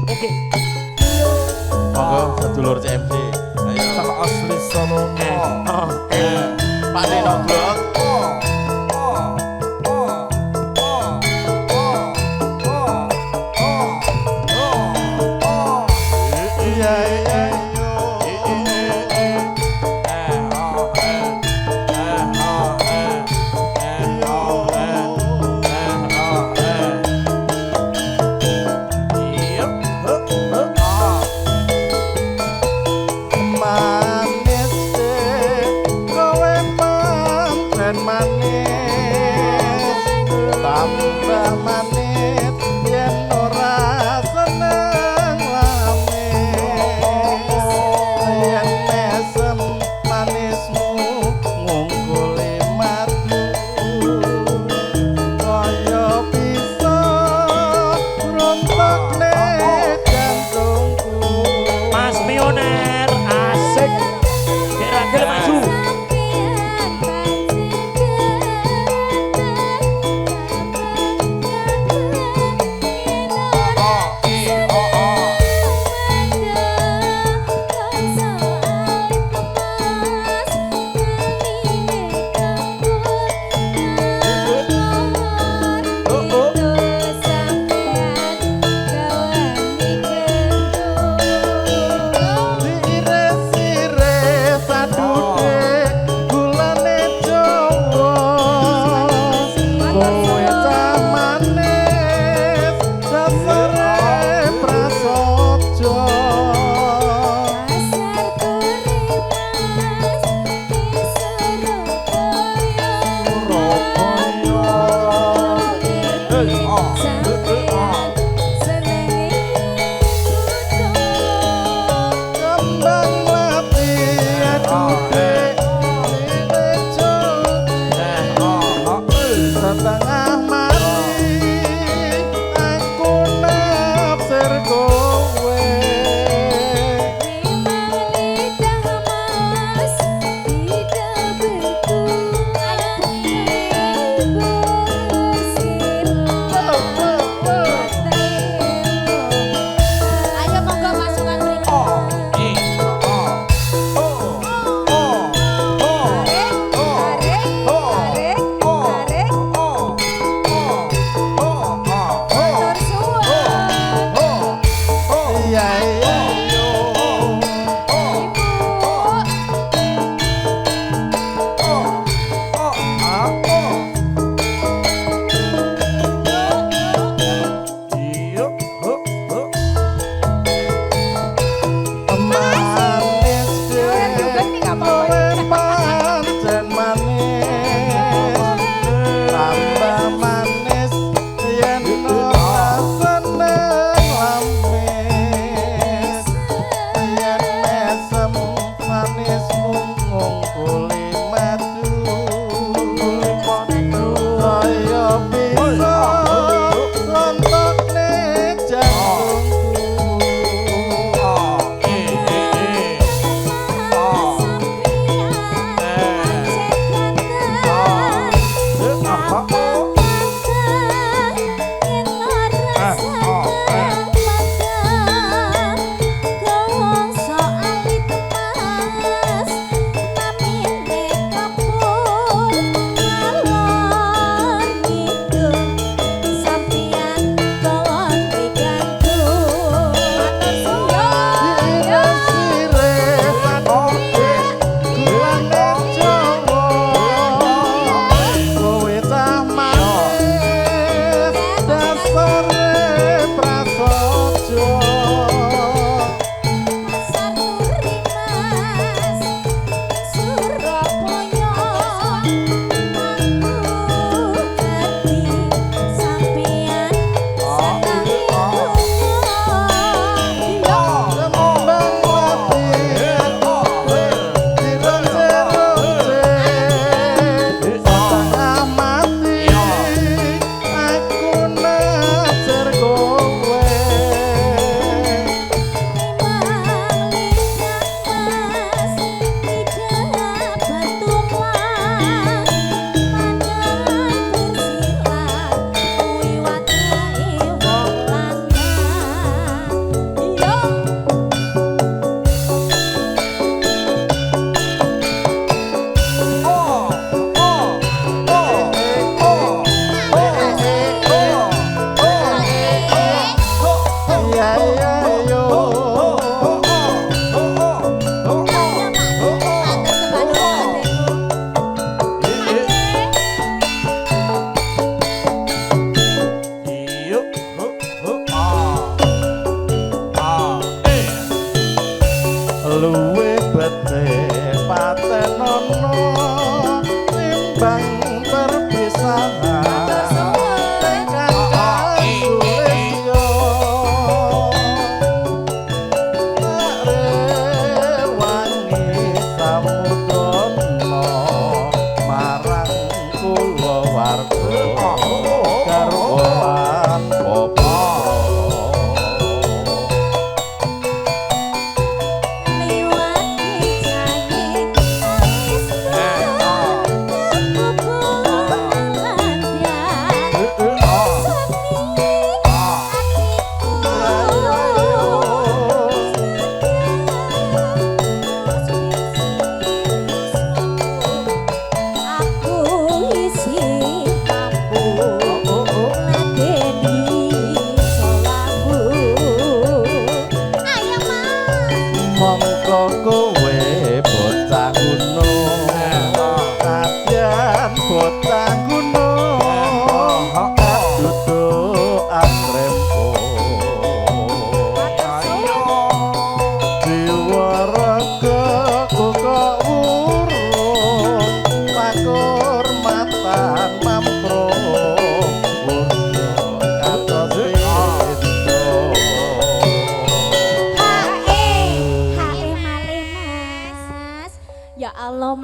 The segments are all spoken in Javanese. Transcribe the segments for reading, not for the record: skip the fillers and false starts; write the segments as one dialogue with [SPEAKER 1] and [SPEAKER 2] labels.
[SPEAKER 1] Oke.
[SPEAKER 2] Monggo sedulur CMD. Ayo.
[SPEAKER 3] Cah asli sono.
[SPEAKER 2] Pak Nino Blok. Iya iya yo. Manis kowe pancen manis tambah manis yen ora seneng lamis yen mesem manismu ngungkuli madu kaya bisa rontokne jantungku
[SPEAKER 1] Mas Pioner asik. Dek Ragil maju.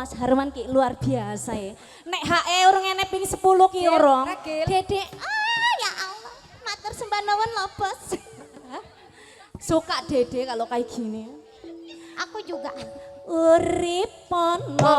[SPEAKER 3] Mas Harman ki luar biasa ya. Nek HE urung enek ping 10 ki urung. Dede, ya Allah, matur sembah nuwun lho, Bos. Suka Dede kalau kayak gini.
[SPEAKER 4] Aku juga.
[SPEAKER 3] Urip pono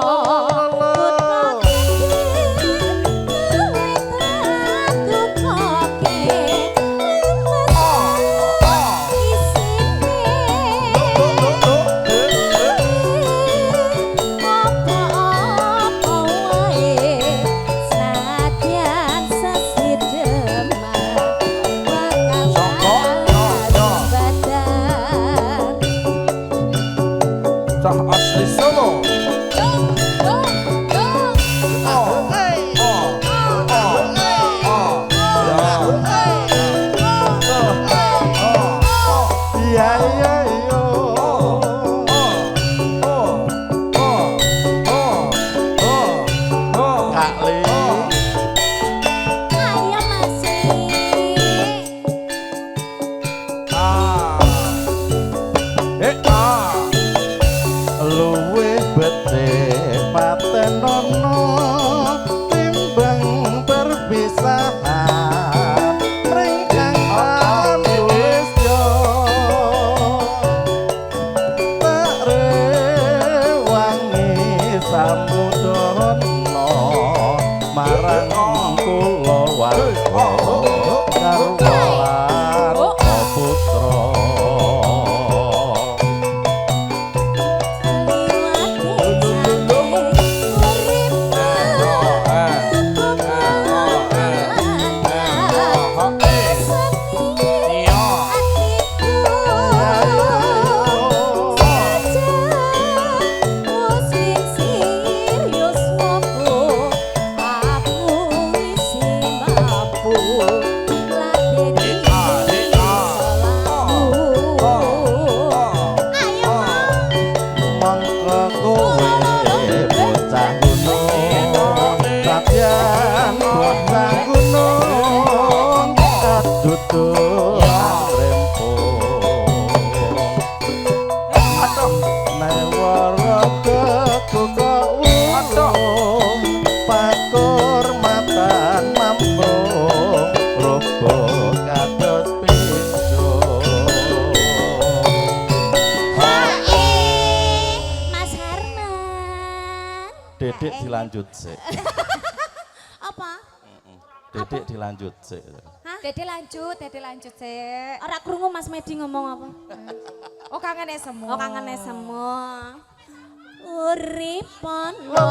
[SPEAKER 5] Asli Solo.
[SPEAKER 2] Dedek dilanjut sih.
[SPEAKER 3] Apa?
[SPEAKER 2] Dedek dilanjut sih.
[SPEAKER 3] Hah?
[SPEAKER 4] Dede lanjut sih.
[SPEAKER 3] Ora krungu Mas Medi ngomong apa?
[SPEAKER 4] Oh kangen semua.
[SPEAKER 3] Oh kangen semua. Urip ono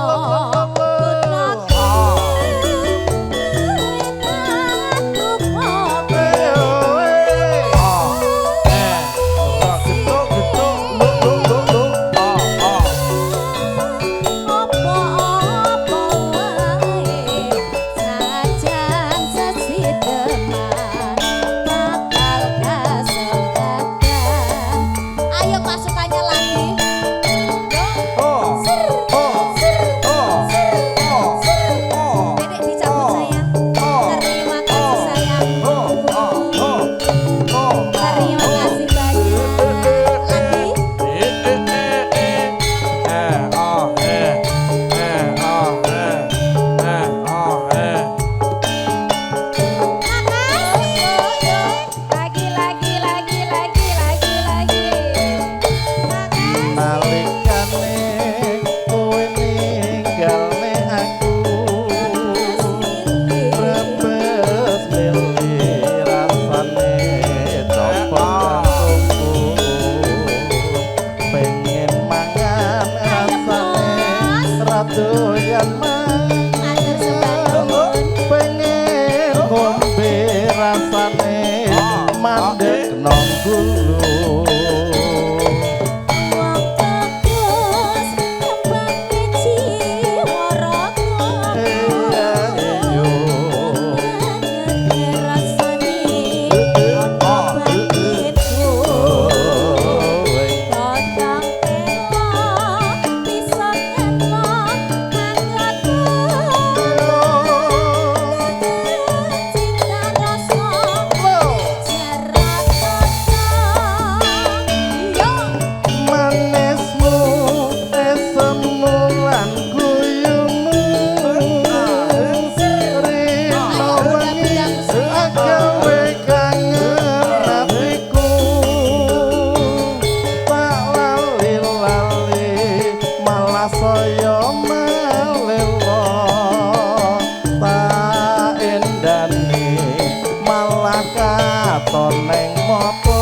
[SPEAKER 2] ora katon ning mopo.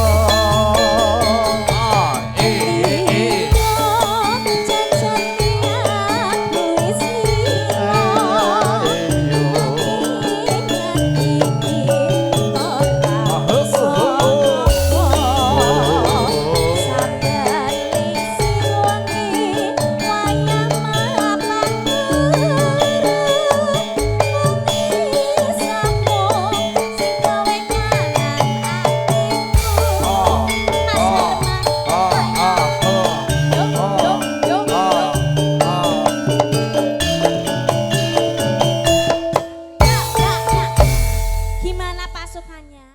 [SPEAKER 3] Gimana pasukannya?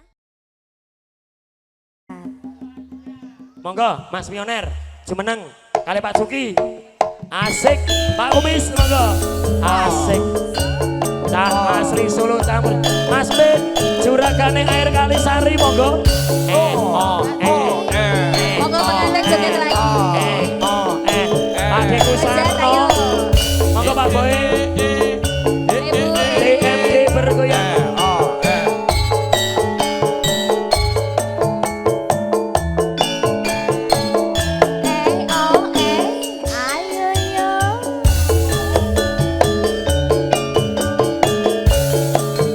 [SPEAKER 1] Monggo Mas Pioner, jumeneng kali Pak Cuki. Asik, Pak Umis monggo. Asik. Cah asli Solo campur. Mas Ben, juragane air kali Sari monggo.
[SPEAKER 4] Monggo pengantin joget lagi.
[SPEAKER 1] Pak Deku Sarto. Monggo Pak Boy. DMD bergoyang.
[SPEAKER 4] Ayo yo.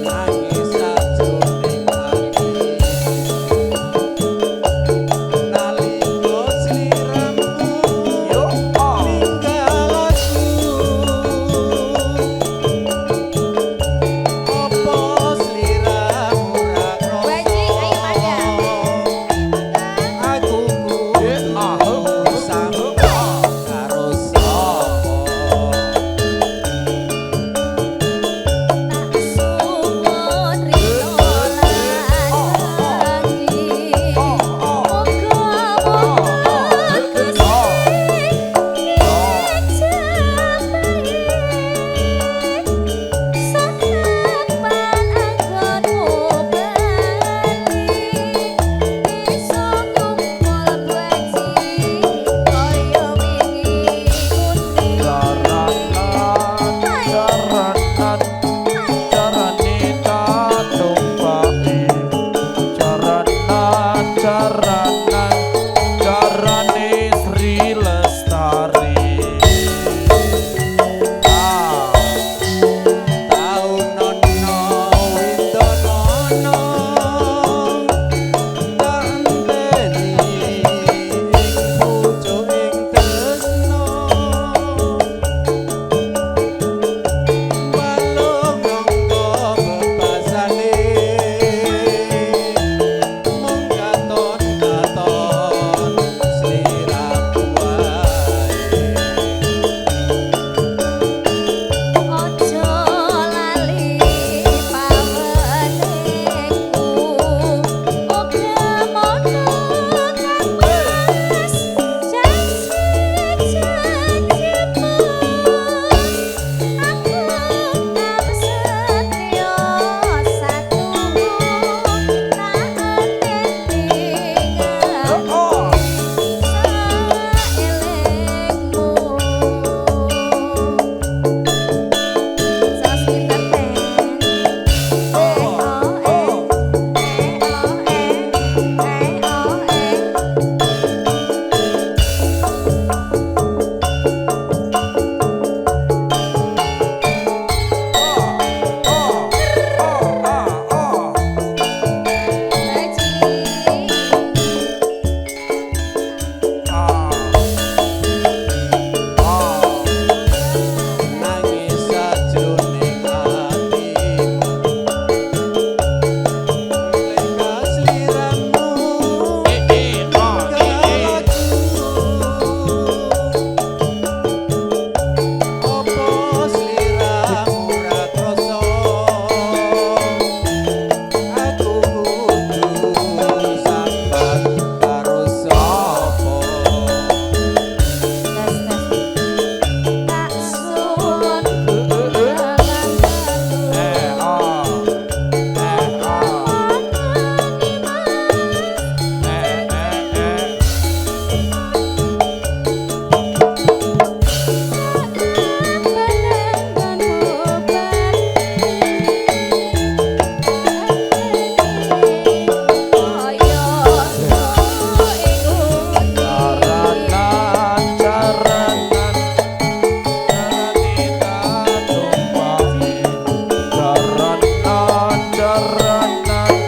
[SPEAKER 2] Nangis sajroning ati.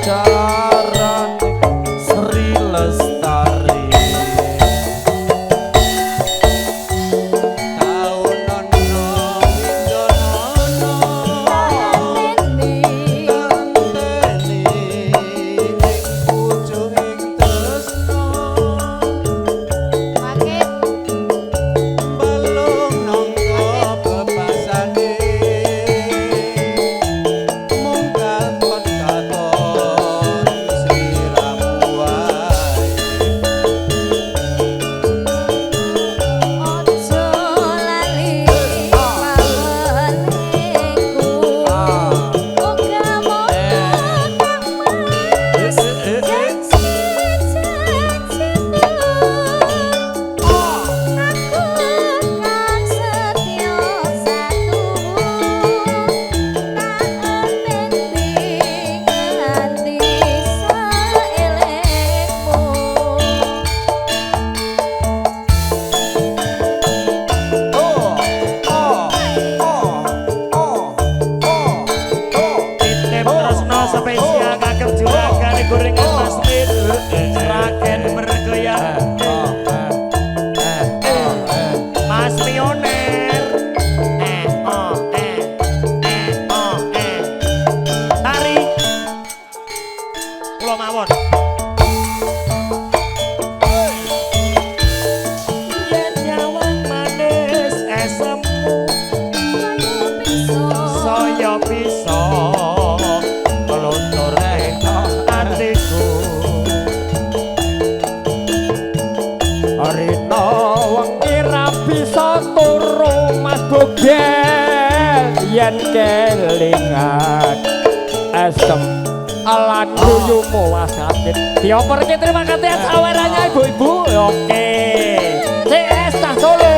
[SPEAKER 2] pacaran Sri Lestari yen kelingan esem alan guyumu wasakit dioperke terima kasih sawerannya ibu-ibu oke CS tak solo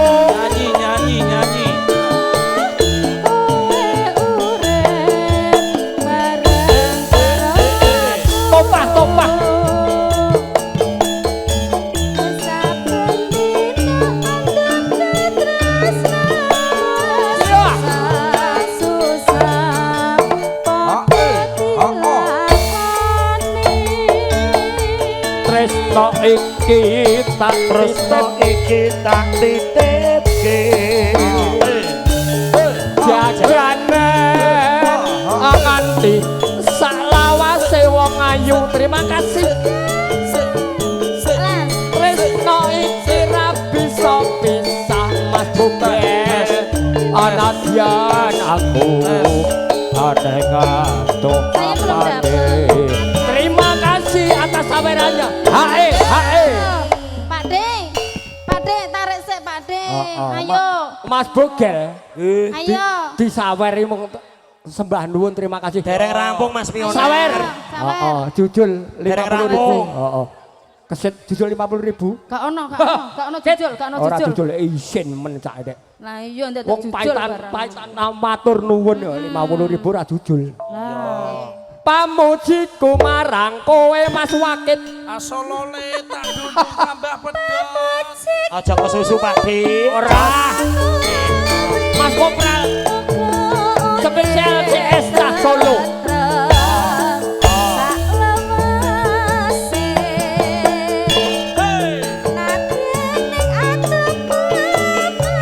[SPEAKER 2] nyanyi topah iki tak titipke jagane nganti salawase wong ayu terima kasih tresno iki ra bisa pisah mas buket anadyan aku anengatuk amane terima kasih atas sawerannya hae ayo Mas Bogel disaweri sembah nuwun terima kasih
[SPEAKER 1] dereng rampung Mas Pioner
[SPEAKER 2] sawer jujul 50.000 keset jujul 50.000
[SPEAKER 3] gak ono jujul
[SPEAKER 2] isin men cak dek
[SPEAKER 3] lah iya ndak
[SPEAKER 2] jujul paitan matur nuwun ya 50.000 ra jujul pamujiku marang kowe Mas Wakit
[SPEAKER 5] asolole tak duduk tambah pedas
[SPEAKER 1] aja ke susu Pak Di
[SPEAKER 2] ora Mas Kopral spesial CS tak solo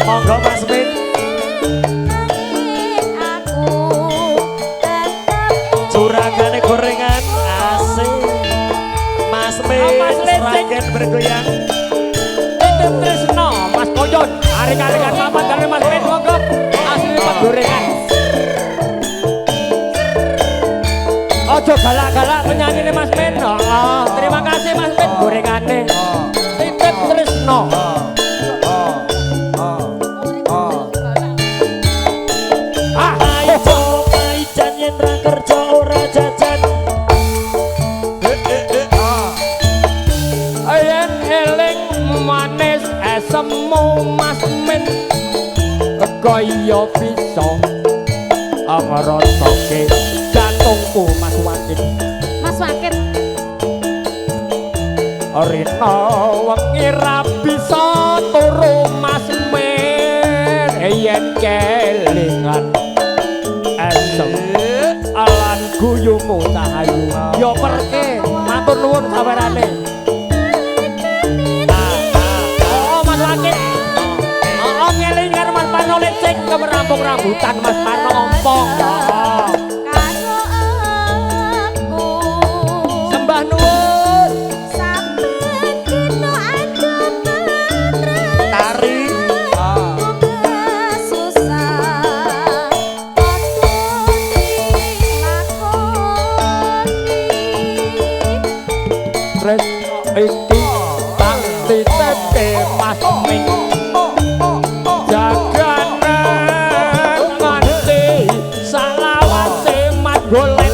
[SPEAKER 1] monggo Mas Min curagane gorengan asik Mas Min seragen bergoyang
[SPEAKER 2] itu tresno Mas Koyon aring-aringan papat kali Mas Min monggo asli Mas gorengan ojo galak-galak penyanyi Mas Min terima kasih Mas Min gorengane titip tresno semu Mas Min kaya bisa ngrasake jantungku Mas Wakit rina wengi ra bisa turu Mas Min yen kelingan esem alan guyumu cahayu yo perke matur nuwun sawerane Mas Wakil ngeling karo Mas Parno lecek ke merampung rambutan Mas Parno ompong
[SPEAKER 4] karo aku
[SPEAKER 2] sembah nuwun
[SPEAKER 4] sampeyan dino ada
[SPEAKER 1] Tari
[SPEAKER 4] susah
[SPEAKER 2] Tresno iki tak titipke Mas Ming jagane nganti salawase mat golek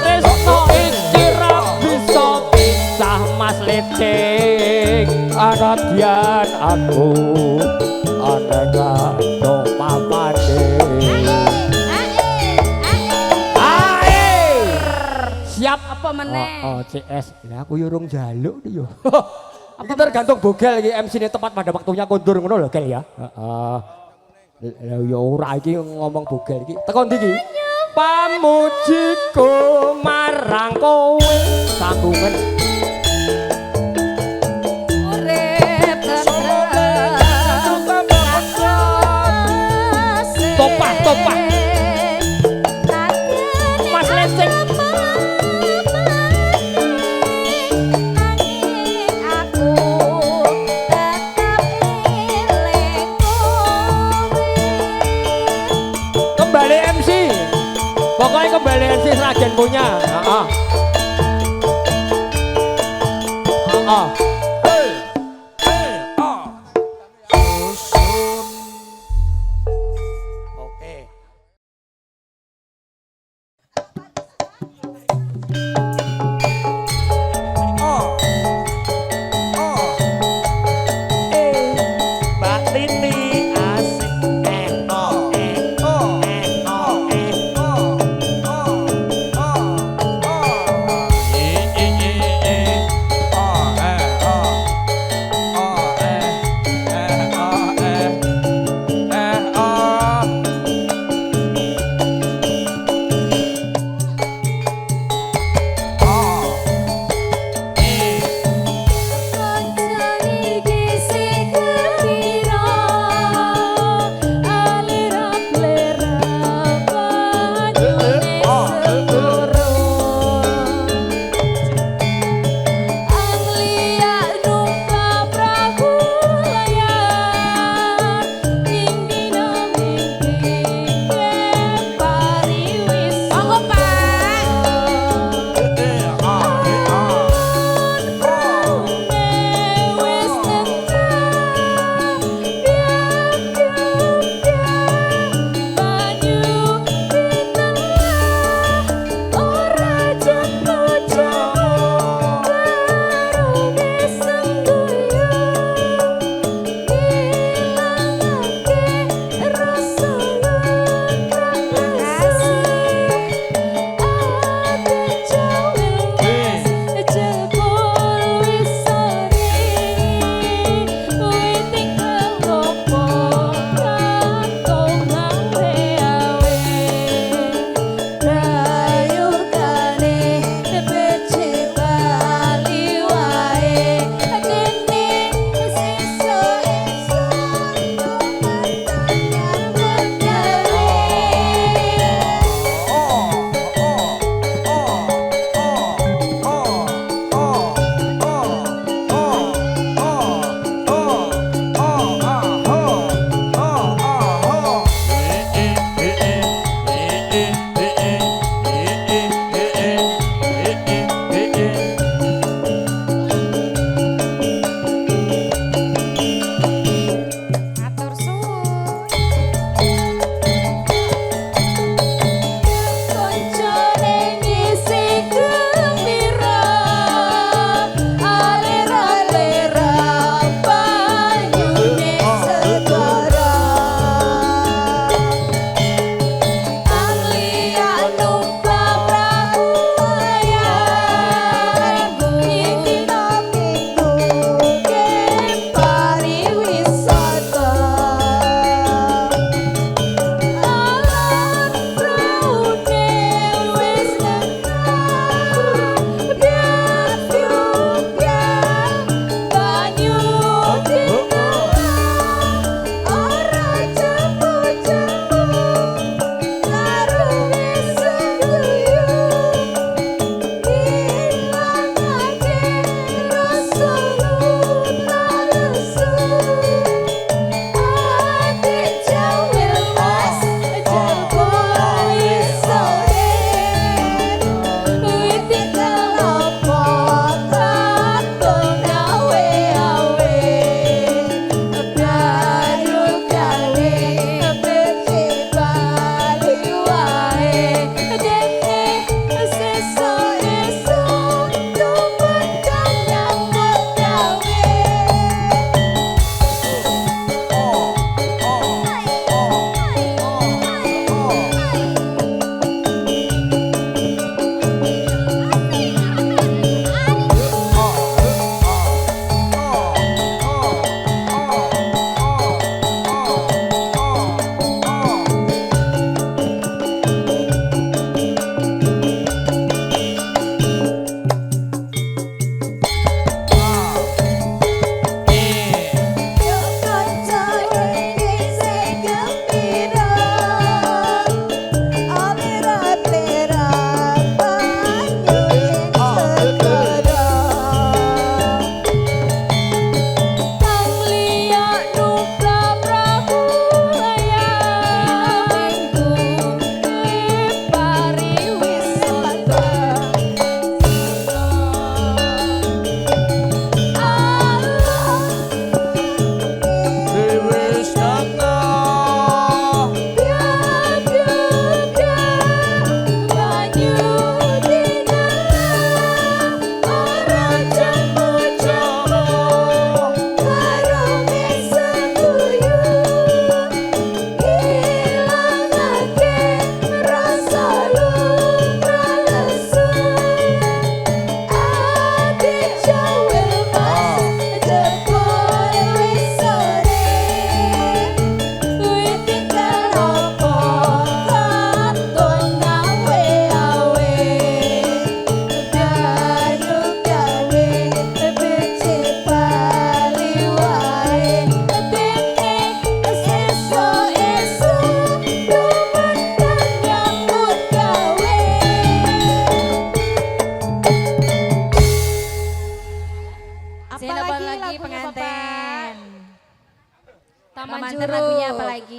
[SPEAKER 2] Tresno iki ra bisa pisah Mas Ledeng anadyan aku aneka dong papane siap
[SPEAKER 4] apa meneh
[SPEAKER 2] CS lah aku yo urung njaluk yo apa tergantung bogel iki MC ini tepat pada waktunya kondur ngono lho Gel ya heeh ya ora iki ngomong bogel iki teko ndi iki pamujiku marang kowe sambungan
[SPEAKER 4] urip
[SPEAKER 2] topah Mas Lecek kembali MC pokoknya kembali MC Sragen punya
[SPEAKER 1] oke Mbak Tini asik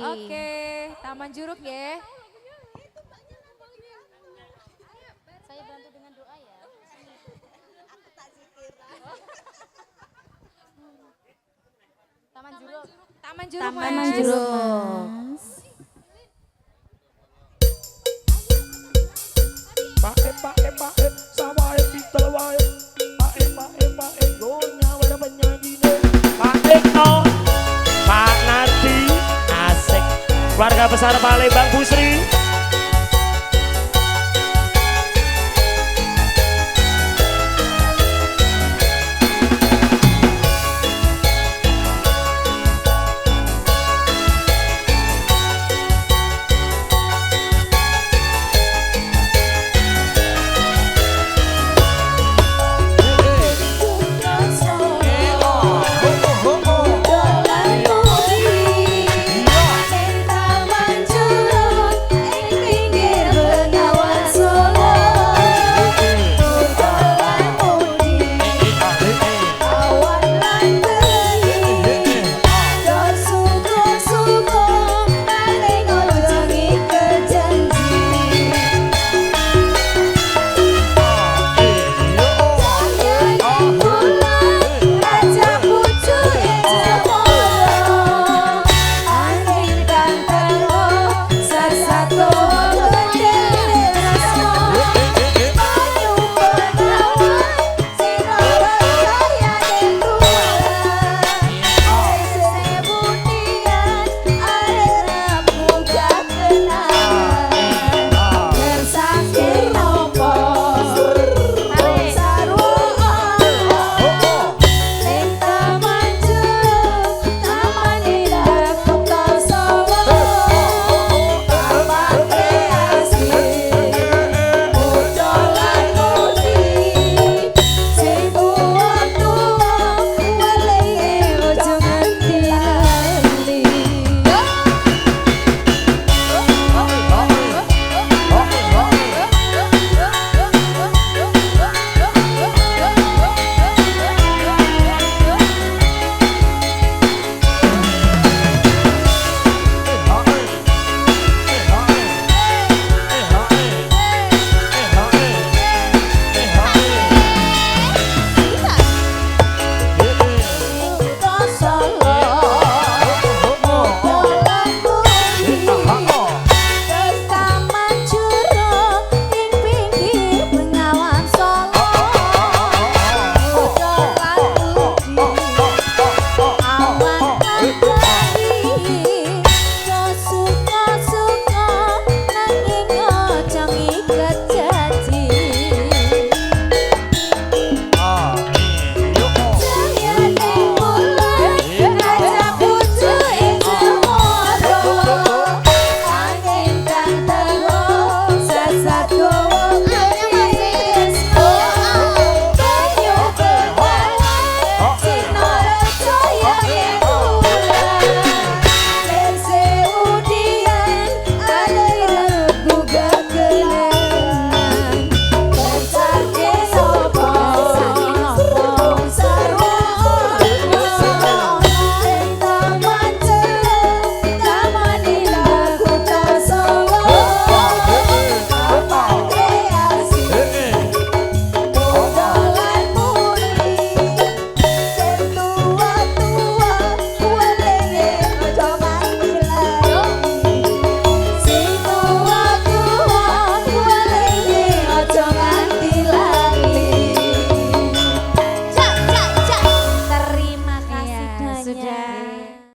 [SPEAKER 4] Oke, Taman Juruk ya.
[SPEAKER 3] Saya bantu dengan doa ya. Taman Juruk.
[SPEAKER 4] Taman Juruk,
[SPEAKER 3] Taman
[SPEAKER 4] Mas.
[SPEAKER 3] Juruk. Mas.
[SPEAKER 1] Pae sawae pitel wae. Pae gonya wara penyanyine. Pae no. Pak Nardi asik. Keluarga besar Palembang Bu Sri.